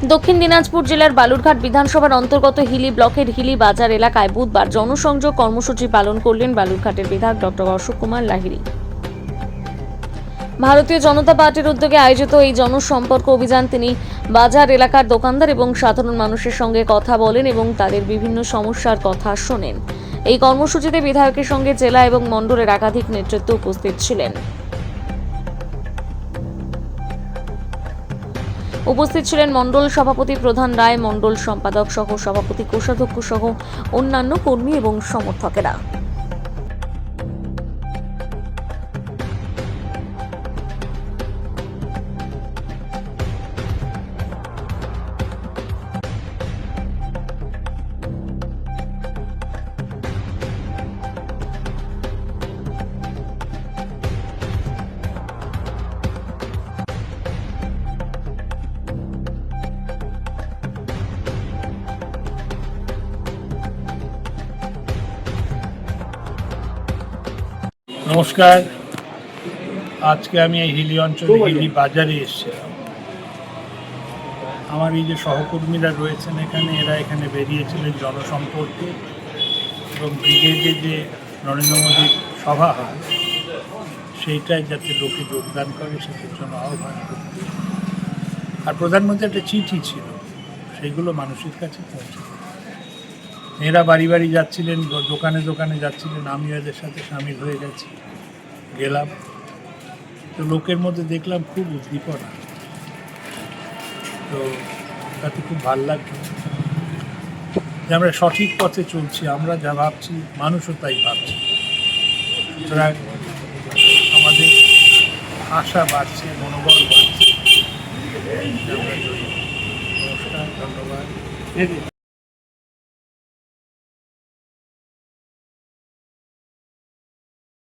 দক্ষিণ দিনাজপুর জেলার বালুরঘাট বিধানসভার অন্তর্গত হিলি ব্লকের হিলি বাজার এলাকায় বুধবার জনসংযোগ কর্মসূচি পালন করলেন বালুরঘাটের বিধায়ক ডক্টর অশোক কুমার লাহিড়ী। ভারতীয় জনতা পার্টির উদ্যোগে আয়োজিত এই জনসম্পর্ক অভিযান তিনি বাজার এলাকার দোকানদার এবং সাধারণ মানুষের সঙ্গে কথা বলেন এবং তাদের বিভিন্ন সমস্যার কথা শোনেন। এই কর্মসূচিতে বিধায়কের সঙ্গে জেলা এবং মণ্ডলের একাধিক নেতৃত্ব উপস্থিত ছিলেন। উপস্থিত ছিলেন মণ্ডল সভাপতি প্রধান রায়, মণ্ডল সম্পাদক সহ সভাপতি, কোষাধ্যক্ষ সহ অন্যান্য কর্মী এবং সমর্থকেরা। নমস্কার। আজকে আমি এই হিলি অঞ্চলে হিলি বাজারে এসেছিলাম। আমার এই যে সহকর্মীরা রয়েছেন এরা এখানে বেরিয়েছিলেন জনসম্পর্কে এবং ব্রিগেডে যে নরেন্দ্র মোদীর সভা হয় সেইটাই যাতে লোকে যোগদান করে সেটার জন্য আহ্বান করতে। আর প্রধানমন্ত্রী একটা চিঠি ছিল, সেইগুলো মানুষের কাছে পৌঁছে। এরা বাড়ি বাড়ি যাচ্ছিলেন, দোকানে দোকানে যাচ্ছিলেন, আমি এদের সাথে সামিল হয়ে গেলাম। তো লোকের মধ্যে দেখলাম খুব উদ্দীপনা, তো তাতে খুব ভালো লাগলো যে আমরা সঠিক পথে চলছি। আমরা যা ভাবছি মানুষও তাই ভাবছে, সুতরাং আমাদের আশা বাড়ছে, মনোবল বাড়ছে। নমস্কার, ধন্যবাদ।